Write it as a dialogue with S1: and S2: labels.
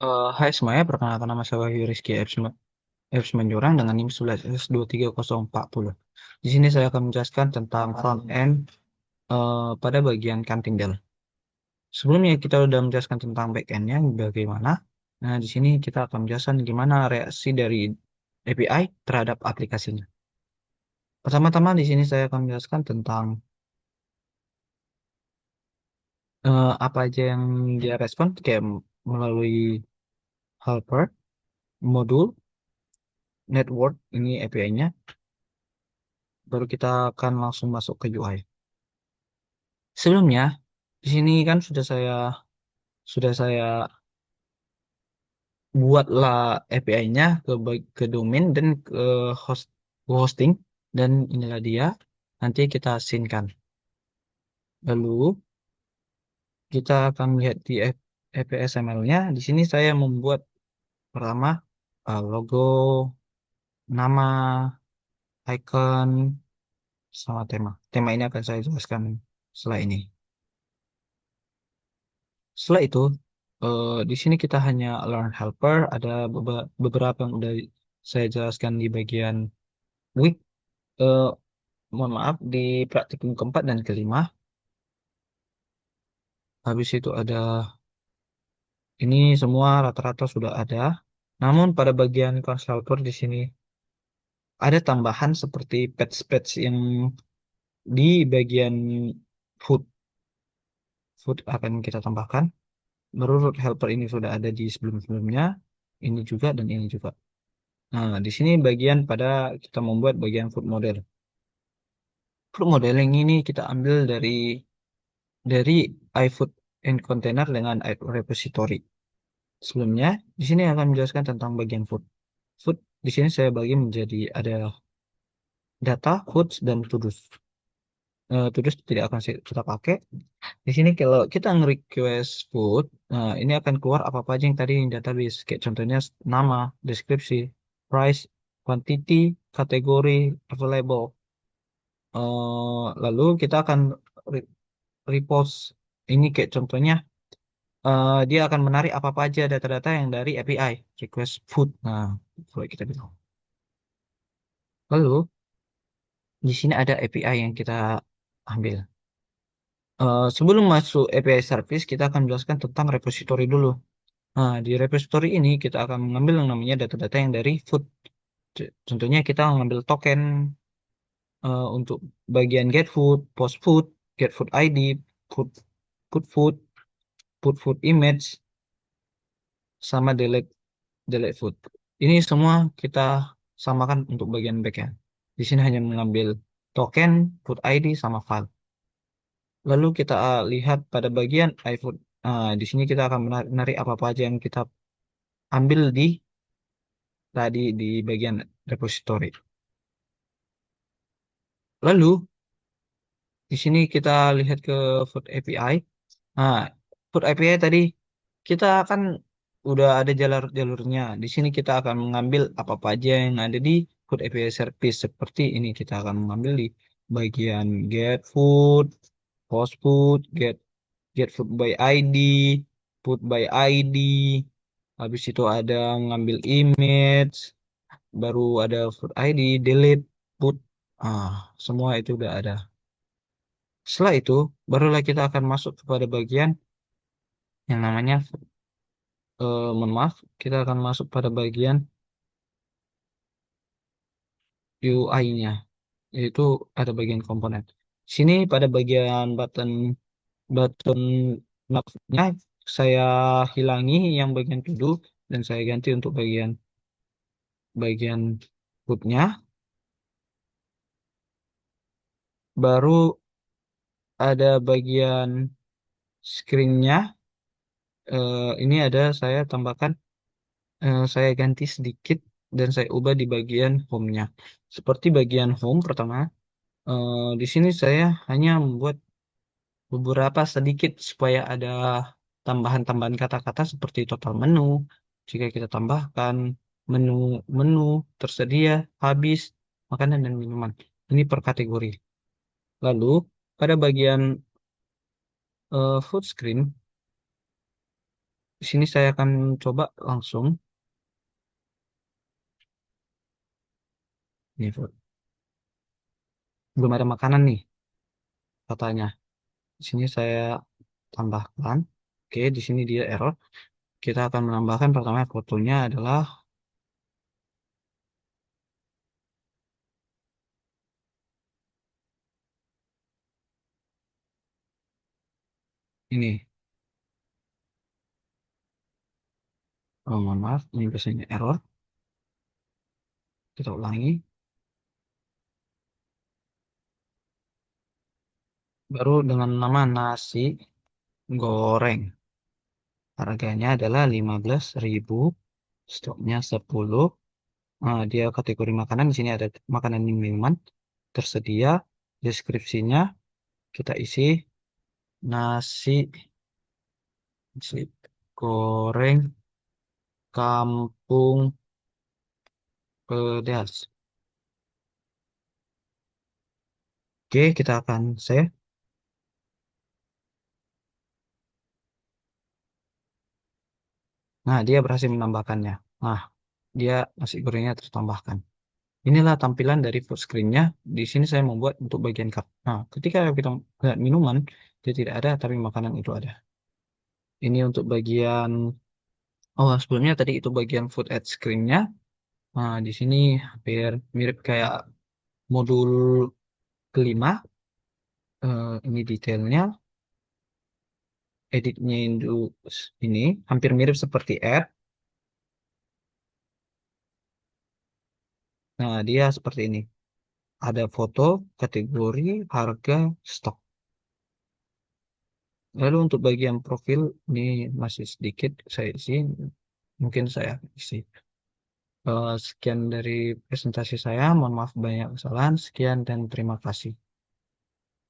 S1: Hai semuanya, perkenalkan nama saya Wahyu Rizky F. Manjurang dengan NIM 11S23040. Di sini saya akan menjelaskan tentang front end pada bagian Cantingdale. Sebelumnya kita sudah menjelaskan tentang back end-nya bagaimana. Nah, di sini kita akan menjelaskan gimana reaksi dari API terhadap aplikasinya. Pertama-tama di sini saya akan menjelaskan tentang apa aja yang dia respon kayak melalui helper, modul, network, ini API-nya. Baru kita akan langsung masuk ke UI. Sebelumnya, di sini kan sudah saya buatlah API-nya ke domain dan ke hosting, dan inilah dia. Nanti kita sync-kan. Lalu kita akan melihat di API XML-nya. Di sini saya membuat pertama logo, nama, icon, sama tema. Tema ini akan saya jelaskan setelah ini. Setelah itu, di sini kita hanya learn helper. Ada beberapa yang udah saya jelaskan di bagian week. Eh, Mohon maaf, di praktikum keempat dan kelima. Habis itu ada ini semua rata-rata sudah ada. Namun pada bagian kelas helper di sini ada tambahan seperti patch-patch yang di bagian food. Food akan kita tambahkan. Menurut helper ini sudah ada di sebelum-sebelumnya. Ini juga dan ini juga. Nah, di sini bagian pada kita membuat bagian food model. Food modeling ini kita ambil dari iFood and container dengan repository. Sebelumnya, di sini akan menjelaskan tentang bagian food. Food di sini saya bagi menjadi ada data, foods, dan to-dos. To-dos tidak akan kita pakai. Di sini kalau kita nge-request food, ini akan keluar apa-apa aja yang tadi di database. Kayak contohnya nama, deskripsi, price, quantity, kategori, available. Lalu kita akan re- repost ini kayak contohnya dia akan menarik apa-apa aja data-data yang dari API request food. Nah, kalau kita bilang. Lalu di sini ada API yang kita ambil. Sebelum masuk API service, kita akan menjelaskan tentang repository dulu. Nah, di repository ini kita akan mengambil yang namanya data-data yang dari food. Contohnya kita mengambil token untuk bagian get food, post food, get food ID, food, put food, put food image, sama delete food. Ini semua kita samakan untuk bagian backend. Di sini hanya mengambil token, food ID, sama file. Lalu kita lihat pada bagian iFood. Di sini kita akan menarik apa-apa aja yang kita ambil tadi di bagian repository. Lalu di sini kita lihat ke Food API. Nah, Food API tadi kita akan udah ada jalur-jalurnya. Di sini kita akan mengambil apa-apa aja yang ada di Food API service seperti ini. Kita akan mengambil di bagian get food, post food, get food by ID, food by ID. Habis itu ada ngambil image, baru ada food ID, delete, put. Ah, semua itu udah ada. Setelah itu, barulah kita akan masuk kepada bagian yang namanya, mohon maaf, kita akan masuk pada bagian UI-nya, yaitu ada bagian komponen. Sini pada bagian button button knob-nya saya hilangi yang bagian to do dan saya ganti untuk bagian food-nya. Baru ada bagian screen-nya. Ini ada saya tambahkan, saya ganti sedikit dan saya ubah di bagian home-nya. Seperti bagian home pertama, di sini saya hanya membuat beberapa sedikit supaya ada tambahan-tambahan kata-kata seperti total menu. Jika kita tambahkan menu menu tersedia, habis, makanan dan minuman. Ini per kategori. Lalu pada bagian food screen, Di sini saya akan coba langsung. Nih, belum ada makanan nih katanya. Di sini saya tambahkan. Oke, di sini dia error. Kita akan menambahkan pertama fotonya adalah ini. Oh, mohon maaf, ini biasanya error. Kita ulangi. Baru dengan nama nasi goreng. Harganya adalah 15.000. Stoknya 10. Dia kategori makanan. Di sini ada makanan dan minuman tersedia. Deskripsinya kita isi nasi, nasi goreng kampung pedas. Oke, kita akan save. Nah, dia berhasil menambahkannya. Nah, dia nasi gorengnya tertambahkan. Inilah tampilan dari food screen-nya. Di sini saya membuat untuk bagian cup. Nah, ketika kita lihat minuman, dia tidak ada, tapi makanan itu ada. Ini untuk bagian, oh sebelumnya tadi itu bagian food ad screen-nya. Nah, di sini hampir mirip kayak modul kelima. Ini detailnya, editnya itu ini hampir mirip seperti ad. Nah, dia seperti ini. Ada foto, kategori, harga, stok. Lalu untuk bagian profil ini masih sedikit saya isi, mungkin saya isi. Sekian dari presentasi saya, mohon maaf banyak kesalahan. Sekian dan terima kasih.